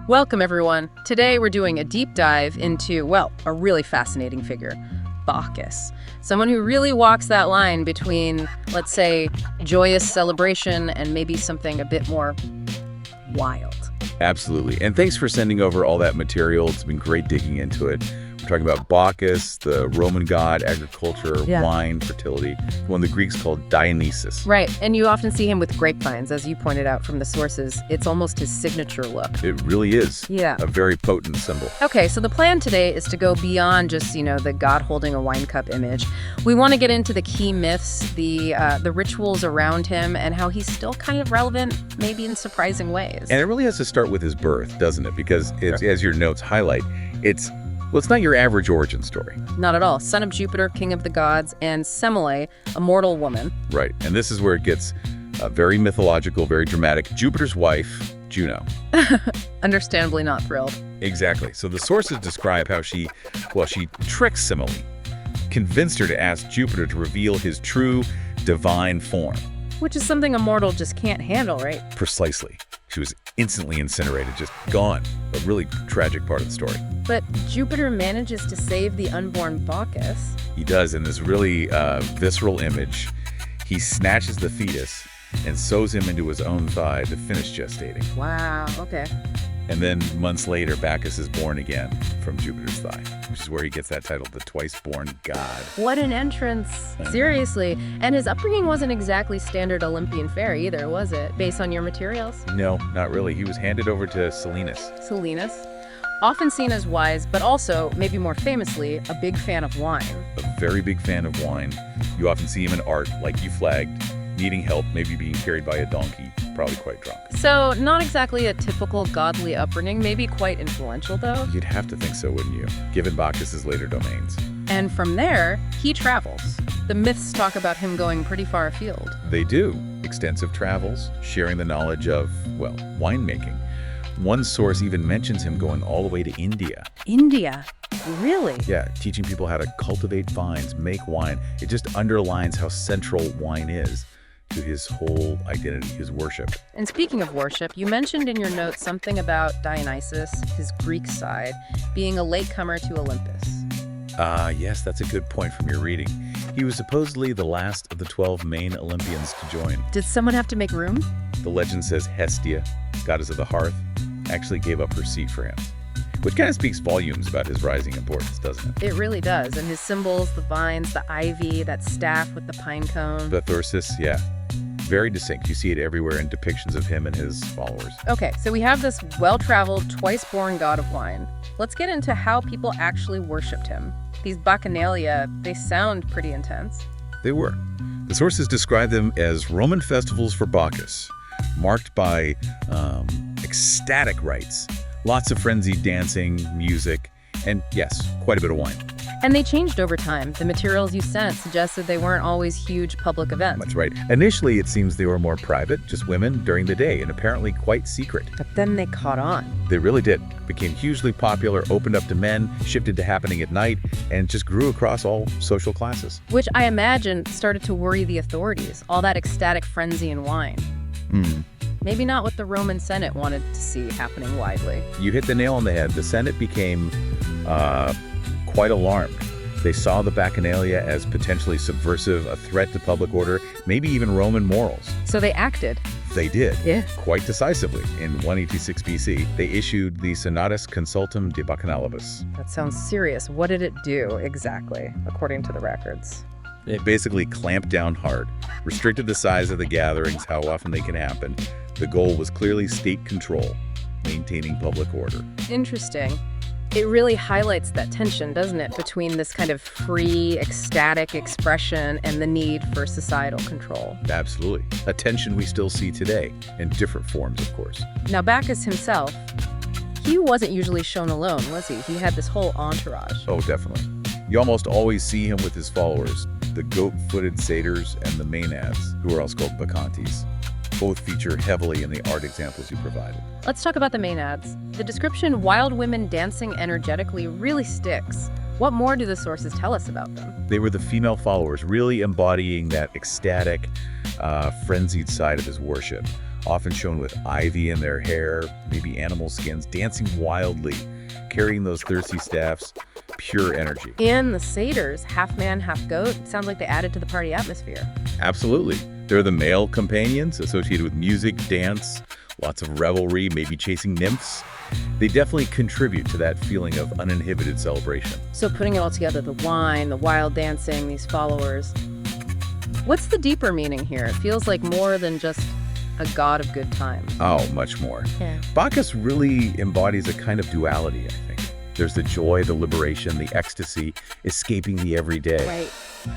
Welcome, everyone. Today we're doing a deep dive into, well, a really fascinating figure, Bacchus. Someone who really walks that line between, let's say, joyous celebration and maybe something a bit more wild. Absolutely. And thanks for sending over all that material. It's been great digging into it. We're talking about Bacchus, the Roman god, agriculture, wine, fertility, one the Greeks called Dionysus. Right, and you often see him with grapevines, as you pointed out from the sources. It's almost his signature look. It really is. Yeah. A very potent symbol. Okay, so the plan today is to go beyond just, the god holding a wine cup image. We want to get into the key myths, the rituals around him, and how he's still kind of relevant, maybe in surprising ways. And it really has to start with his birth, doesn't it? Because, as your notes highlight, it's not your average origin story. Not at all. Son of Jupiter, king of the gods, and Semele, a mortal woman. Right, and this is where it gets very mythological, very dramatic. Jupiter's wife, Juno. Understandably not thrilled. Exactly. So the sources describe how she tricked Semele, convinced her to ask Jupiter to reveal his true divine form. Which is something a mortal just can't handle, right? Precisely. She was instantly incinerated, just gone. A really tragic part of the story. But Jupiter manages to save the unborn Bacchus. He does, in this really visceral image. He snatches the fetus and sews him into his own thigh to finish gestating. Wow, okay. And then months later, Bacchus is born again from Jupiter's thigh, which is where he gets that title, the twice-born god. What an entrance. Seriously. And his upbringing wasn't exactly standard Olympian fare either, was it? Based on your materials? No, not really. He was handed over to Silenus. Silenus? Often seen as wise, but also, maybe more famously, a big fan of wine. A very big fan of wine. You often see him in art, like you flagged, needing help, maybe being carried by a donkey, probably quite drunk. So, not exactly a typical godly upbringing, maybe quite influential, though? You'd have to think so, wouldn't you? Given Bacchus's later domains. And from there, he travels. The myths talk about him going pretty far afield. They do. Extensive travels, sharing the knowledge of, winemaking. One source even mentions him going all the way to India. India? Really? Yeah, teaching people how to cultivate vines, make wine. It just underlines how central wine is to his whole identity, his worship. And speaking of worship, you mentioned in your notes something about Dionysus, his Greek side, being a latecomer to Olympus. Yes, that's a good point from your reading. He was supposedly the last of the 12 main Olympians to join. Did someone have to make room? The legend says Hestia, goddess of the hearth, actually gave up her seat for him. Which kind of speaks volumes about his rising importance, doesn't it? It really does. And his symbols, the vines, the ivy, that staff with the pine cone. The thyrsus, yeah. Very distinct. You see it everywhere in depictions of him and his followers. Okay, so we have this well-traveled, twice-born god of wine. Let's get into how people actually worshipped him. These bacchanalia, they sound pretty intense. They were. The sources describe them as Roman festivals for Bacchus, marked by ecstatic rites. Lots of frenzied dancing, music, and yes, quite a bit of wine. And they changed over time. The materials you sent suggested they weren't always huge public events. That's right. Initially, it seems they were more private, just women during the day, and apparently quite secret. But then they caught on. They really did. Became hugely popular, opened up to men, shifted to happening at night, and just grew across all social classes. Which I imagine started to worry the authorities, all that ecstatic frenzy and wine. Maybe not what the Roman Senate wanted to see happening widely. You hit the nail on the head. The Senate became quite alarmed. They saw the Bacchanalia as potentially subversive, a threat to public order, maybe even Roman morals. So they acted. They did. Yeah. Quite decisively. In 186 BC, they issued the Senatus Consultum de Bacchanalibus. That sounds serious. What did it do exactly, according to the records? It basically clamped down hard, restricted the size of the gatherings, how often they can happen. The goal was clearly state control, maintaining public order. Interesting. It really highlights that tension, doesn't it, between this kind of free, ecstatic expression and the need for societal control. Absolutely. A tension we still see today, in different forms, of course. Now, Bacchus himself, he wasn't usually shown alone, was he? He had this whole entourage. Oh, definitely. You almost always see him with his followers, the goat-footed satyrs and the maenads, who are also called bacchantes. Both feature heavily in the art examples you provided. Let's talk about the maenads. The description, wild women dancing energetically, really sticks. What more do the sources tell us about them? They were the female followers, really embodying that ecstatic, frenzied side of his worship. often shown with ivy in their hair, maybe animal skins, dancing wildly, carrying those thirsty staffs, pure energy. And the satyrs, half man, half goat, sounds like they added to the party atmosphere. Absolutely. They're the male companions associated with music, dance, lots of revelry, maybe chasing nymphs. They definitely contribute to that feeling of uninhibited celebration. So putting it all together, the wine, the wild dancing, these followers. What's the deeper meaning here? It feels like more than just a god of good times. Oh, much more. Yeah. Bacchus really embodies a kind of duality, I think. There's the joy, the liberation, the ecstasy, escaping the everyday. Right.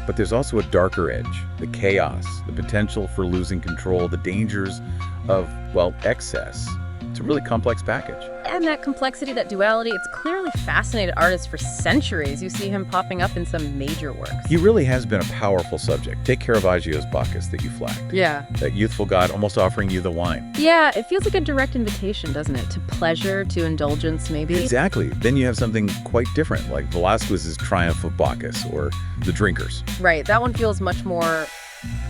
But there's also a darker edge, the chaos, the potential for losing control, the dangers of, well, excess. It's a really complex package. And that complexity, that duality, it's clearly fascinated artists for centuries. You see him popping up in some major works. He really has been a powerful subject. Take Caravaggio's Bacchus that you flagged. Yeah. That youthful god almost offering you the wine. Yeah, it feels like a direct invitation, doesn't it? To pleasure, to indulgence, maybe. Exactly. Then you have something quite different, like Velázquez's Triumph of Bacchus or The Drinkers. Right, that one feels much more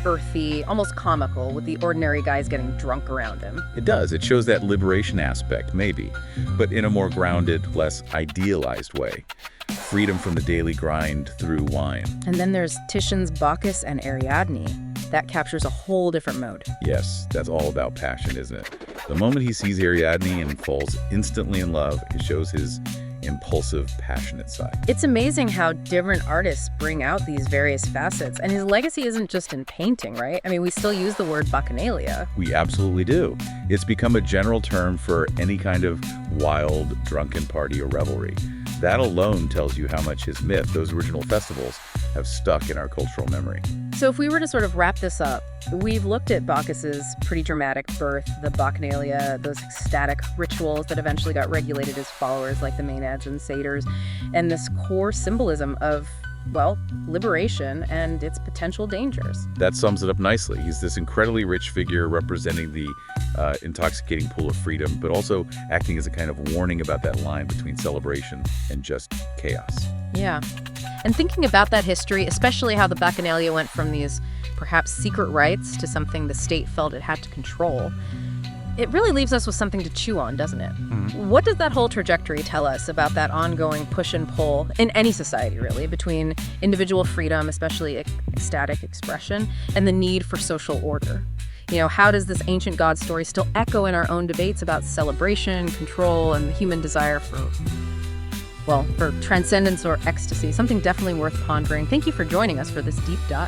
earthy, almost comical, with the ordinary guys getting drunk around him. It does. It shows that liberation aspect, maybe, but in a more grounded, less idealized way. Freedom from the daily grind through wine. And then there's Titian's Bacchus and Ariadne. That captures a whole different mode. Yes, that's all about passion, isn't it? The moment he sees Ariadne and falls instantly in love, it shows his impulsive, passionate side. It's amazing how different artists bring out these various facets, and his legacy isn't just in painting, right? I mean, we still use the word bacchanalia. We absolutely do. It's become a general term for any kind of wild, drunken party or revelry. That alone tells you how much his myth, those original festivals, have stuck in our cultural memory. So if we were to sort of wrap this up, we've looked at Bacchus's pretty dramatic birth, the bacchanalia, those ecstatic rituals that eventually got regulated as followers like the Maenads and Satyrs, and this core symbolism of, well, liberation and its potential dangers. That sums it up nicely. He's this incredibly rich figure representing the intoxicating pool of freedom, but also acting as a kind of warning about that line between celebration and just chaos. Yeah. And thinking about that history, especially how the Bacchanalia went from these perhaps secret rites to something the state felt it had to control, it really leaves us with something to chew on, doesn't it? Mm-hmm. What does that whole trajectory tell us about that ongoing push and pull in any society, really, between individual freedom, especially ecstatic expression, and the need for social order? You know, how does this ancient god story still echo in our own debates about celebration, control, and the human desire for, well, for transcendence or ecstasy? Something definitely worth pondering. Thank you for joining us for this deep dive.